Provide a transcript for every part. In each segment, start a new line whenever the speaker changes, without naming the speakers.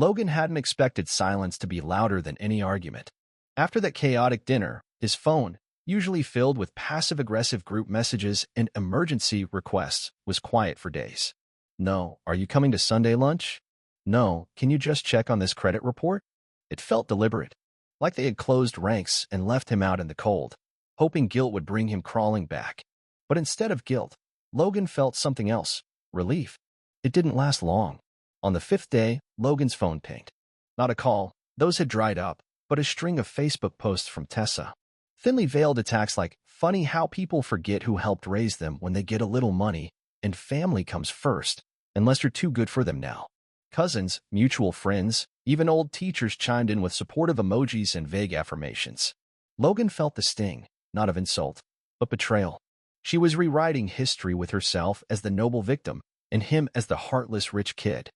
Logan hadn't expected silence to be louder than any argument. After that chaotic dinner, his phone, usually filled with passive-aggressive group messages and emergency requests, was quiet for days. No, are you coming to Sunday lunch? No, can you just check on this credit report? It felt deliberate, like they had closed ranks and left him out in the cold, hoping guilt would bring him crawling back. But instead of guilt, Logan felt something else, relief. It didn't last long. On the fifth day, Logan's phone pinged. Not a call, those had dried up, but a string of Facebook posts from Tessa. Thinly veiled attacks like, funny how people forget who helped raise them when they get a little money, and family comes first, unless you're too good for them now. Cousins, mutual friends, even old teachers chimed in with supportive emojis and vague affirmations. Logan felt the sting, not of insult, but betrayal. She was rewriting history with herself as the noble victim, and him as the heartless rich kid.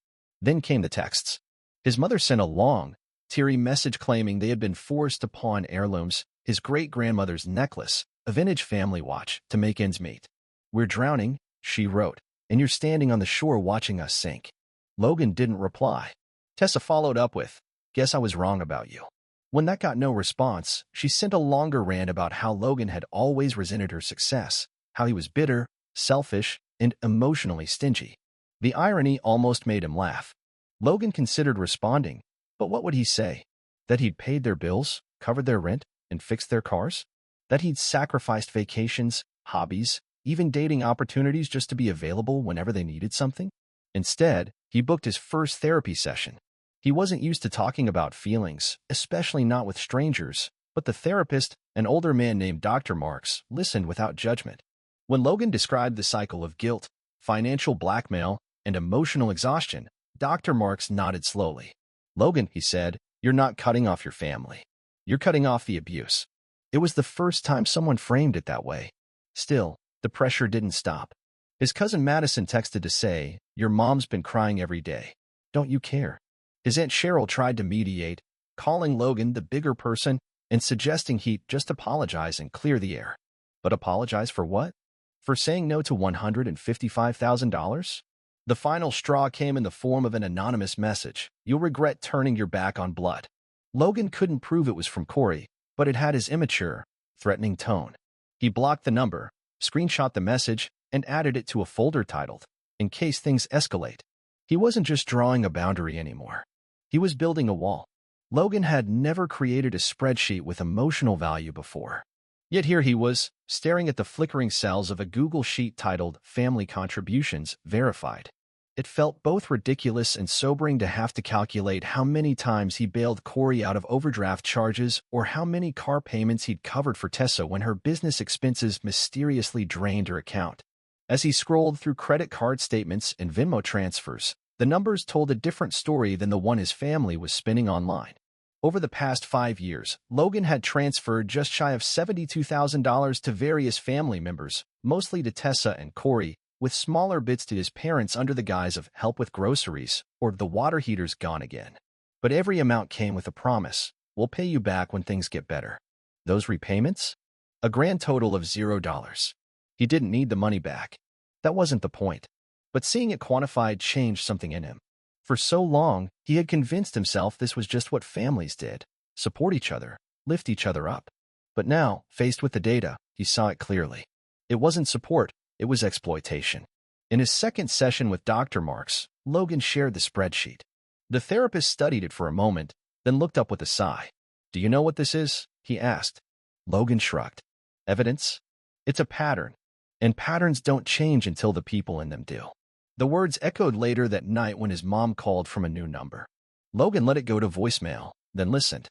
Then came the texts. His mother sent a long, teary message claiming they had been forced to pawn heirlooms, his great-grandmother's necklace, a vintage family watch, to make ends meet. We're drowning, she wrote, and you're standing on the shore watching us sink. Logan didn't reply. Tessa followed up with, guess I was wrong about you. When that got no response, she sent a longer rant about how Logan had always resented her success, how he was bitter, selfish, and emotionally stingy. The irony almost made him laugh. Logan considered responding, but what would he say? That he'd paid their bills, covered their rent, and fixed their cars? That he'd sacrificed vacations, hobbies, even dating opportunities just to be available whenever they needed something? Instead, he booked his first therapy session. He wasn't used to talking about feelings, especially not with strangers, but the therapist, an older man named Dr. Marks, listened without judgment. When Logan described the cycle of guilt, financial blackmail, and emotional exhaustion, Dr. Marks nodded slowly. Logan, he said, you're not cutting off your family. You're cutting off the abuse. It was the first time someone framed it that way. Still, the pressure didn't stop. His cousin Madison texted to say, your mom's been crying every day. Don't you care? His Aunt Cheryl tried to mediate, calling Logan the bigger person and suggesting he just apologize and clear the air. But apologize for what? For saying no to $155,000? The final straw came in the form of an anonymous message. You'll regret turning your back on blood. Logan couldn't prove it was from Corey, but it had his immature, threatening tone. He blocked the number, screenshot the message, and added it to a folder titled, In Case Things Escalate. He wasn't just drawing a boundary anymore. He was building a wall. Logan had never created a spreadsheet with emotional value before. Yet here he was, staring at the flickering cells of a Google sheet titled Family Contributions Verified. It felt both ridiculous and sobering to have to calculate how many times he bailed Corey out of overdraft charges or how many car payments he'd covered for Tessa when her business expenses mysteriously drained her account. As he scrolled through credit card statements and Venmo transfers, the numbers told a different story than the one his family was spinning online. Over the past 5 years, Logan had transferred just shy of $72,000 to various family members, mostly to Tessa and Corey, with smaller bits to his parents under the guise of help with groceries or the water heater's gone again. But every amount came with a promise. We'll pay you back when things get better. Those repayments? A grand total of $0. He didn't need the money back. That wasn't the point. But seeing it quantified changed something in him. For so long, he had convinced himself this was just what families did, support each other, lift each other up. But now, faced with the data, he saw it clearly. It wasn't support, it was exploitation. In his second session with Dr. Marks, Logan shared the spreadsheet. The therapist studied it for a moment, then looked up with a sigh. Do you know what this is? He asked. Logan shrugged. Evidence? It's a pattern, and patterns don't change until the people in them do. The words echoed later that night when his mom called from a new number. Logan let it go to voicemail, then listened.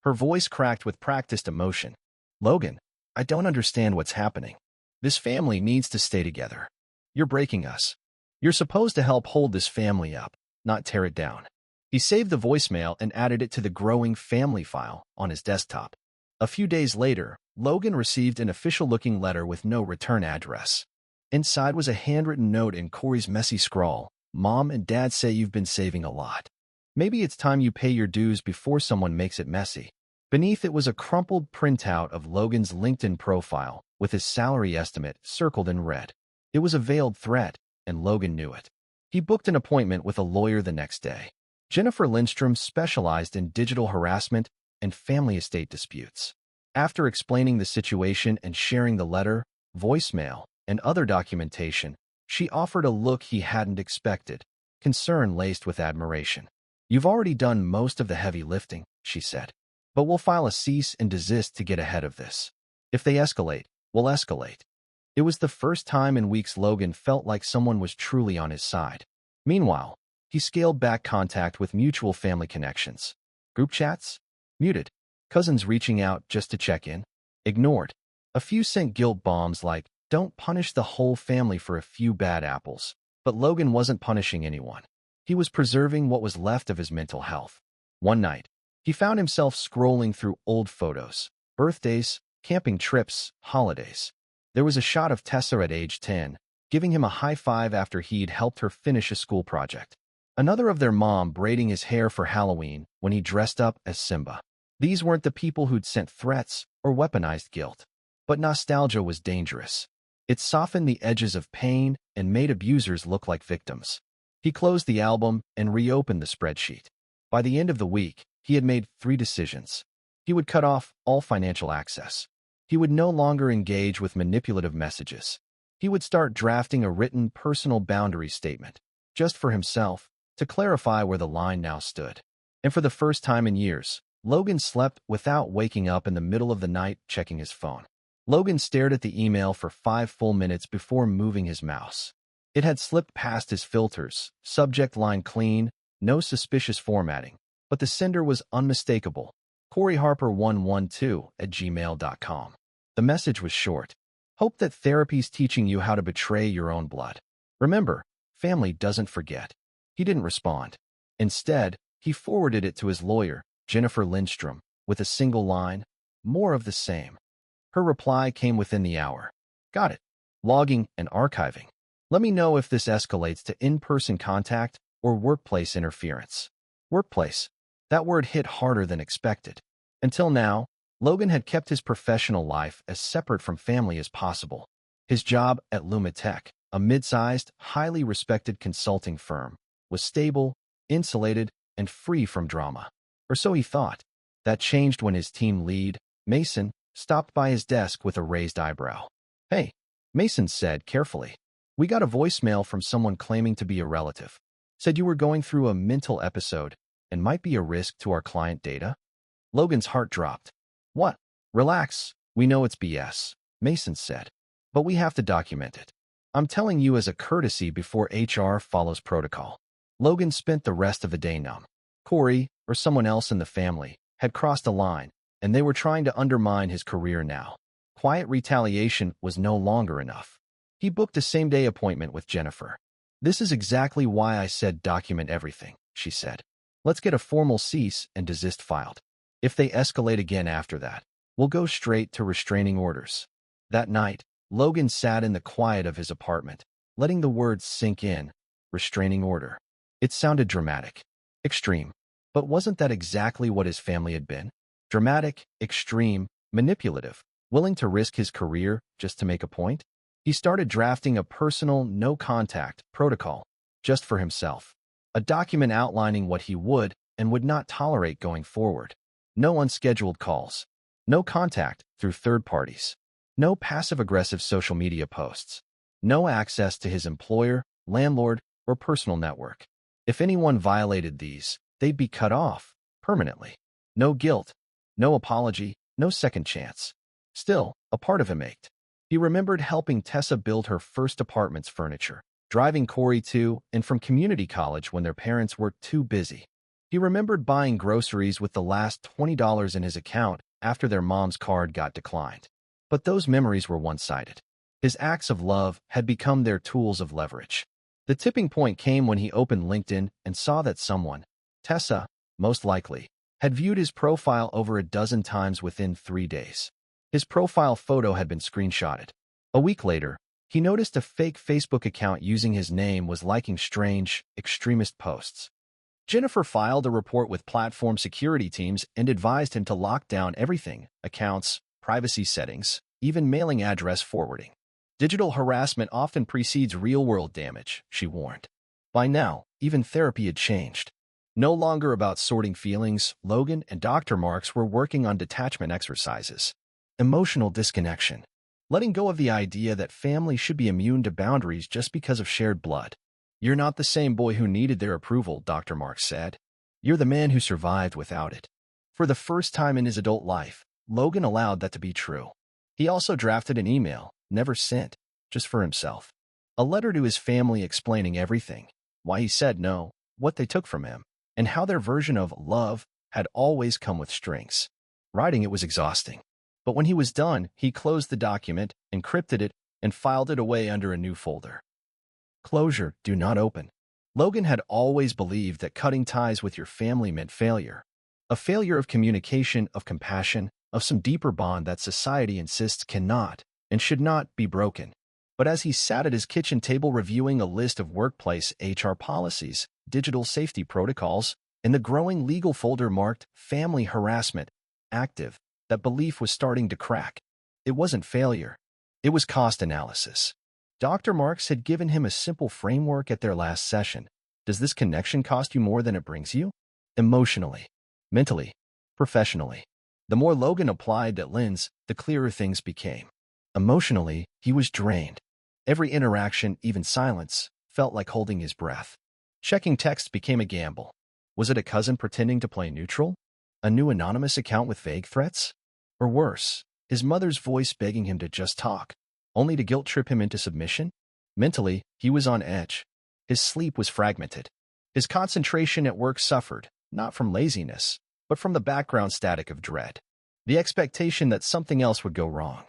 Her voice cracked with practiced emotion. Logan, I don't understand what's happening. This family needs to stay together. You're breaking us. You're supposed to help hold this family up, not tear it down. He saved the voicemail and added it to the growing family file on his desktop. A few days later, Logan received an official-looking letter with no return address. Inside was a handwritten note in Corey's messy scrawl. Mom and Dad say you've been saving a lot. Maybe it's time you pay your dues before someone makes it messy. Beneath it was a crumpled printout of Logan's LinkedIn profile with his salary estimate circled in red. It was a veiled threat, and Logan knew it. He booked an appointment with a lawyer the next day. Jennifer Lindstrom specialized in digital harassment and family estate disputes. After explaining the situation and sharing the letter, voicemail, and other documentation, she offered a look he hadn't expected, concern laced with admiration. "You've already done most of the heavy lifting," she said. "But we'll file a cease and desist to get ahead of this. If they escalate, we'll escalate." It was the first time in weeks Logan felt like someone was truly on his side. Meanwhile, he scaled back contact with mutual family connections. Group chats? Muted. Cousins reaching out just to check in? Ignored. A few sent guilt bombs like, "Don't punish the whole family for a few bad apples." But Logan wasn't punishing anyone. He was preserving what was left of his mental health. One night, he found himself scrolling through old photos. Birthdays, camping trips, holidays. There was a shot of Tessa at age 10, giving him a high five after he'd helped her finish a school project. Another of their mom braiding his hair for Halloween when he dressed up as Simba. These weren't the people who'd sent threats or weaponized guilt. But nostalgia was dangerous. It softened the edges of pain and made abusers look like victims. He closed the album and reopened the spreadsheet. By the end of the week, he had made 3 decisions. He would cut off all financial access. He would no longer engage with manipulative messages. He would start drafting a written personal boundary statement, just for himself, to clarify where the line now stood. And for the first time in years, Logan slept without waking up in the middle of the night checking his phone. Logan stared at the email for 5 full minutes before moving his mouse. It had slipped past his filters, subject line clean, no suspicious formatting, but the sender was unmistakable. CoreyHarper112@gmail.com. The message was short. "Hope that therapy's teaching you how to betray your own blood. Remember, family doesn't forget." He didn't respond. Instead, he forwarded it to his lawyer, Jennifer Lindstrom, with a single line, "More of the same." Her reply came within the hour. "Got it. Logging and archiving. Let me know if this escalates to in-person contact or workplace interference." Workplace. That word hit harder than expected. Until now, Logan had kept his professional life as separate from family as possible. His job at Lumitech, a mid-sized, highly respected consulting firm, was stable, insulated, and free from drama. Or so he thought. That changed when his team lead, Mason, stopped by his desk with a raised eyebrow. "Hey," Mason said carefully. "We got a voicemail from someone claiming to be a relative. Said you were going through a mental episode and might be a risk to our client data." Logan's heart dropped. "What? Relax. We know it's BS," Mason said. "But we have to document it. I'm telling you as a courtesy before HR follows protocol." Logan spent the rest of the day numb. Corey, or someone else in the family, had crossed a line, and they were trying to undermine his career now. Quiet retaliation was no longer enough. He booked a same-day appointment with Jennifer. "This is exactly why I said document everything," she said. "Let's get a formal cease and desist filed. If they escalate again after that, we'll go straight to restraining orders." That night, Logan sat in the quiet of his apartment, letting the words sink in. Restraining order. It sounded dramatic. Extreme. But wasn't that exactly what his family had been? Dramatic, extreme, manipulative, willing to risk his career just to make a point? He started drafting a personal, no-contact protocol, just for himself. A document outlining what he would and would not tolerate going forward. No unscheduled calls. No contact through third parties. No passive-aggressive social media posts. No access to his employer, landlord, or personal network. If anyone violated these, they'd be cut off, permanently. No guilt, no apology, no second chance. Still, a part of him ached. He remembered helping Tessa build her first apartment's furniture, driving Corey to and from community college when their parents were too busy. He remembered buying groceries with the last $20 in his account after their mom's card got declined. But those memories were one-sided. His acts of love had become their tools of leverage. The tipping point came when he opened LinkedIn and saw that someone, Tessa, most likely, had viewed his profile over a dozen times within 3 days. His profile photo had been screenshotted. A week later, he noticed a fake Facebook account using his name was liking strange, extremist posts. Jennifer filed a report with platform security teams and advised him to lock down everything: accounts, privacy settings, even mailing address forwarding. Digital harassment often precedes real-world damage, she warned. By now, even therapy had changed. No longer about sorting feelings, Logan and Dr. Marks were working on detachment exercises. Emotional disconnection. Letting go of the idea that family should be immune to boundaries just because of shared blood. You're not the same boy who needed their approval, Dr. Marks said. You're the man who survived without it. For the first time in his adult life, Logan allowed that to be true. He also drafted an email, never sent, just for himself. A letter to his family explaining everything, why he said no, what they took from him, and how their version of love had always come with strings. Writing it was exhausting. But when he was done, he closed the document, encrypted it, and filed it away under a new folder. Closure, do not open. Logan had always believed that cutting ties with your family meant failure. A failure of communication, of compassion, of some deeper bond that society insists cannot and should not be broken. But as he sat at his kitchen table reviewing a list of workplace HR policies, digital safety protocols, and the growing legal folder marked family harassment, active, that belief was starting to crack. It wasn't failure. It was cost analysis. Dr. Marks had given him a simple framework at their last session. Does this connection cost you more than it brings you? Emotionally, mentally, professionally. The more Logan applied that lens, the clearer things became. Emotionally, he was drained. Every interaction, even silence, felt like holding his breath. Checking texts became a gamble. Was it a cousin pretending to play neutral? A new anonymous account with vague threats? Or worse, his mother's voice begging him to just talk, only to guilt-trip him into submission? Mentally, he was on edge. His sleep was fragmented. His concentration at work suffered, not from laziness, but from the background static of dread. The expectation that something else would go wrong,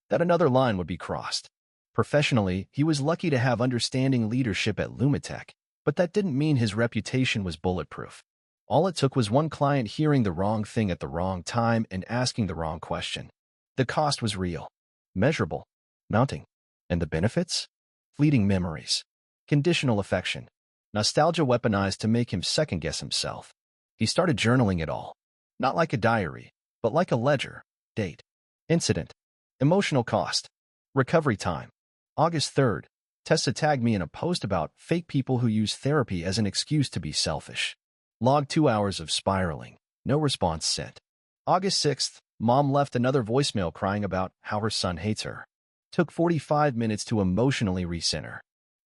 that another line would be crossed. Professionally, he was lucky to have understanding leadership at Lumitech, but that didn't mean his reputation was bulletproof. All it took was one client hearing the wrong thing at the wrong time and asking the wrong question. The cost was real, measurable, mounting. And the benefits? Fleeting memories, conditional affection, nostalgia weaponized to make him second-guess himself. He started journaling it all, not like a diary, but like a ledger. Date, incident, emotional cost, recovery time. August 3rd, Tessa tagged me in a post about fake people who use therapy as an excuse to be selfish. Logged 2 hours of spiraling, no response sent. August 6th, Mom left another voicemail crying about how her son hates her. Took 45 minutes to emotionally recenter.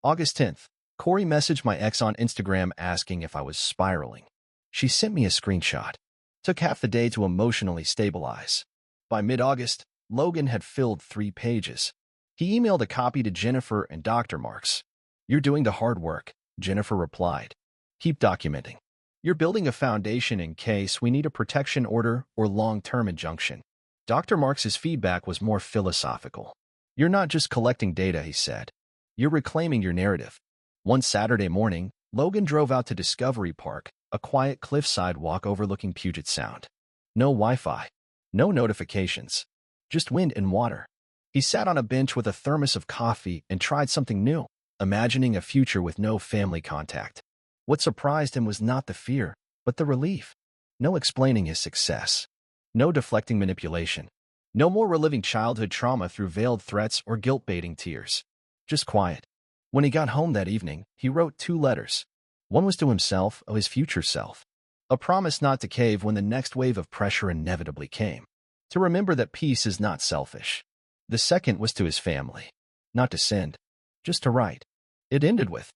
August 10th, Corey messaged my ex on Instagram asking if I was spiraling. She sent me a screenshot. Took half the day to emotionally stabilize. By mid-August, Logan had filled 3 pages. He emailed a copy to Jennifer and Dr. Marks. You're doing the hard work, Jennifer replied. Keep documenting. You're building a foundation in case we need a protection order or long-term injunction. Dr. Marks's feedback was more philosophical. You're not just collecting data, he said. You're reclaiming your narrative. One Saturday morning, Logan drove out to Discovery Park, a quiet cliffside walk overlooking Puget Sound. No Wi-Fi, no notifications, just wind and water. He sat on a bench with a thermos of coffee and tried something new, imagining a future with no family contact. What surprised him was not the fear, but the relief. No explaining his success. No deflecting manipulation. No more reliving childhood trauma through veiled threats or guilt-baiting tears. Just quiet. When he got home that evening, he wrote 2 letters. One was to himself, of his future self. A promise not to cave when the next wave of pressure inevitably came. To remember that peace is not selfish. The second was to his family. Not to send, just to write. It ended with,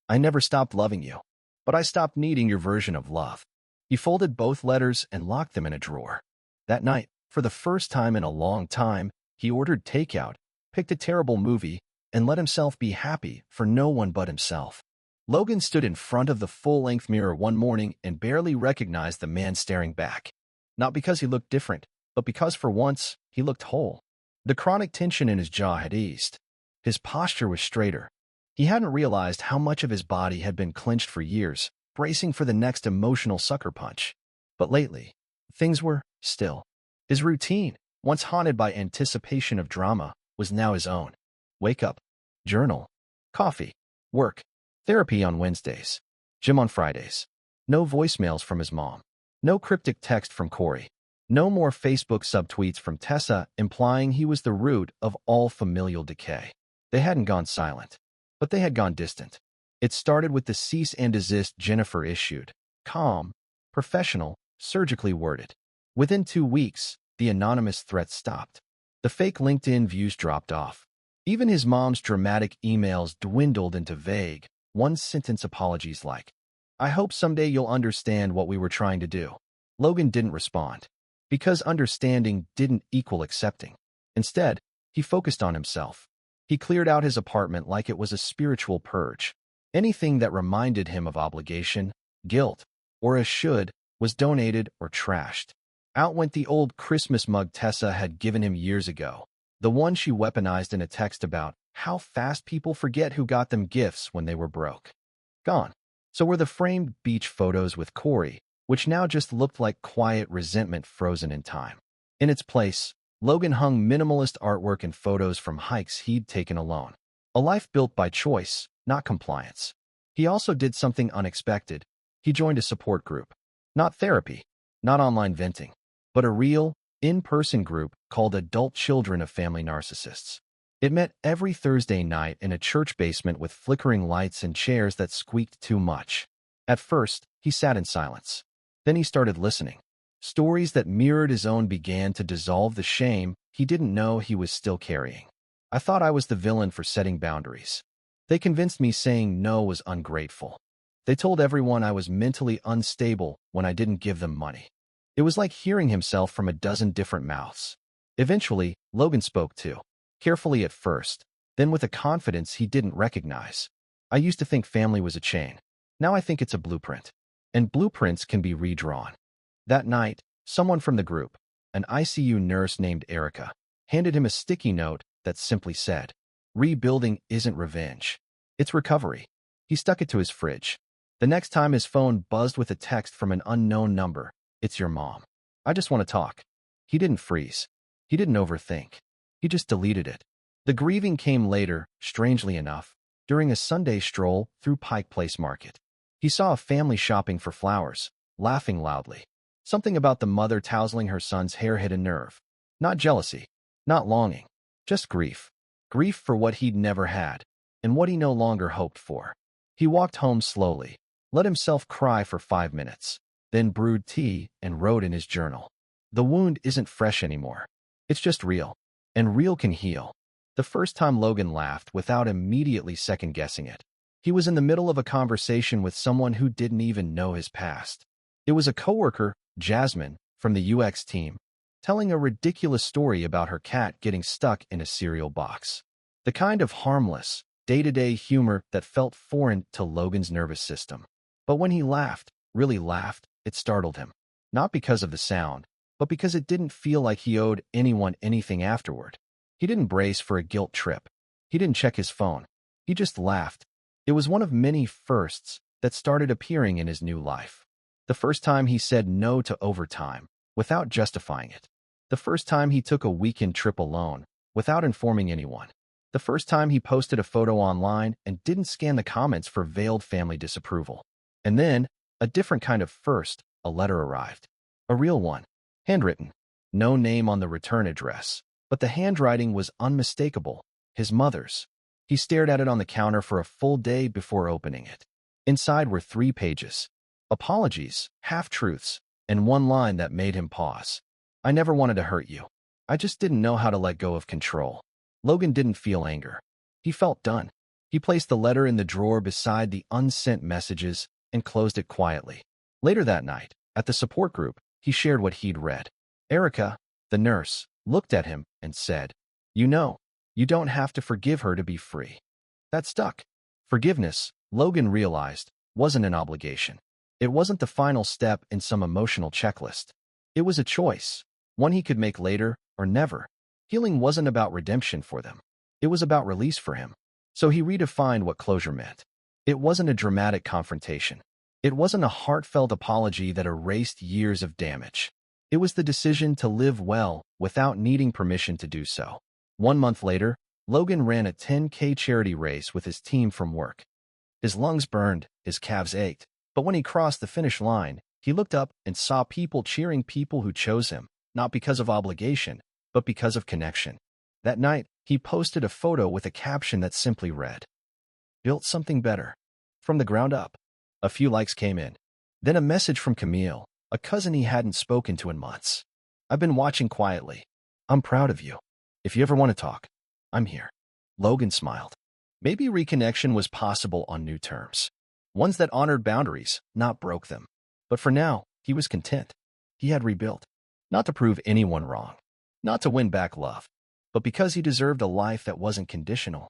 I never stopped loving you, but I stopped needing your version of love. He folded both letters and locked them in a drawer. That night, for the first time in a long time, he ordered takeout, picked a terrible movie, and let himself be happy for no one but himself. Logan stood in front of the full-length mirror one morning and barely recognized the man staring back. Not because he looked different, but because for once, he looked whole. The chronic tension in his jaw had eased. His posture was straighter. He hadn't realized how much of his body had been clenched for years, bracing for the next emotional sucker punch. But lately, things were still. His routine, once haunted by anticipation of drama, was now his own. Wake up, journal, coffee, work, therapy on Wednesdays, gym on Fridays. No voicemails from his mom. No cryptic text from Corey. No more Facebook subtweets from Tessa implying he was the root of all familial decay. They hadn't gone silent, but they had gone distant. It started with the cease and desist Jennifer issued. calm, professional, surgically worded. Within 2 weeks, the anonymous threat stopped. The fake LinkedIn views dropped off. Even his mom's dramatic emails dwindled into vague, one-sentence apologies like, "I hope someday you'll understand what we were trying to do." Logan didn't respond, because understanding didn't equal accepting. Instead, he focused on himself. He cleared out his apartment like it was a spiritual purge. Anything that reminded him of obligation, guilt, or a should was donated or trashed. Out went the old Christmas mug Tessa had given him years ago, the one she weaponized in a text about how fast people forget who got them gifts when they were broke. Gone. So were the framed beach photos with Corey, which now just looked like quiet resentment frozen in time. In its place, Logan hung minimalist artwork and photos from hikes he'd taken alone. A life built by choice, not compliance. He also did something unexpected. He joined a support group. Not therapy, not online venting, but a real, in-person group called Adult Children of Family Narcissists. It met every Thursday night in a church basement with flickering lights and chairs that squeaked too much. At first, he sat in silence. Then he started listening. Stories that mirrored his own began to dissolve the shame he didn't know he was still carrying. "I thought I was the villain for setting boundaries. They convinced me saying no was ungrateful. They told everyone I was mentally unstable when I didn't give them money." It was like hearing himself from a dozen different mouths. Eventually, Logan spoke too. Carefully at first, then with a confidence he didn't recognize. "I used to think family was a chain. Now I think it's a blueprint. And blueprints can be redrawn." That night, someone from the group, an ICU nurse named Erica, handed him a sticky note that simply said, "Rebuilding isn't revenge. It's recovery." He stuck it to his fridge. The next time his phone buzzed with a text from an unknown number, "It's your mom. I just want to talk." He didn't freeze. He didn't overthink. He just deleted it. The grieving came later, strangely enough, during a Sunday stroll through Pike Place Market. He saw a family shopping for flowers, laughing loudly. Something about the mother tousling her son's hair hit a nerve. Not jealousy, not longing, just grief. Grief for what he'd never had, and what he no longer hoped for. He walked home slowly, let himself cry for 5 minutes, then brewed tea and wrote in his journal. The wound isn't fresh anymore. It's just real, and real can heal. The first time Logan laughed without immediately second-guessing it, he was in the middle of a conversation with someone who didn't even know his past. It was a coworker, Jasmine, from the UX team, telling a ridiculous story about her cat getting stuck in a cereal box. The kind of harmless, day-to-day humor that felt foreign to Logan's nervous system. But when he laughed, really laughed, it startled him. Not because of the sound, but because it didn't feel like he owed anyone anything afterward. He didn't brace for a guilt trip. He didn't check his phone. He just laughed. It was one of many firsts that started appearing in his new life. The first time he said no to overtime, without justifying it. The first time he took a weekend trip alone, without informing anyone. The first time he posted a photo online and didn't scan the comments for veiled family disapproval. And then, a different kind of first, a letter arrived. A real one. Handwritten. No name on the return address. But the handwriting was unmistakable. His mother's. He stared at it on the counter for a full day before opening it. Inside were 3 pages. Apologies, half-truths, and one line that made him pause. "I never wanted to hurt you. I just didn't know how to let go of control." Logan didn't feel anger. He felt done. He placed the letter in the drawer beside the unsent messages and closed it quietly. Later that night, at the support group, he shared what he'd read. Erica, the nurse, looked at him and said, "You know, you don't have to forgive her to be free." That stuck. Forgiveness, Logan realized, wasn't an obligation. It wasn't the final step in some emotional checklist. It was a choice, one he could make later or never. Healing wasn't about redemption for them. It was about release for him. So he redefined what closure meant. It wasn't a dramatic confrontation. It wasn't a heartfelt apology that erased years of damage. It was the decision to live well without needing permission to do so. 1 month later, Logan ran a 10K charity race with his team from work. His lungs burned, his calves ached, but when he crossed the finish line, he looked up and saw people cheering, people who chose him, not because of obligation, but because of connection. That night, he posted a photo with a caption that simply read, "Built something better. From the ground up." A few likes came in. Then a message from Camille, a cousin he hadn't spoken to in months. I've been watching quietly. I'm proud of you. If you ever want to talk, I'm here. Logan smiled. Maybe reconnection was possible on new terms. Ones that honored boundaries, not broke them. But for now, he was content. He had rebuilt. Not to prove anyone wrong. Not to win back love. But because he deserved a life that wasn't conditional.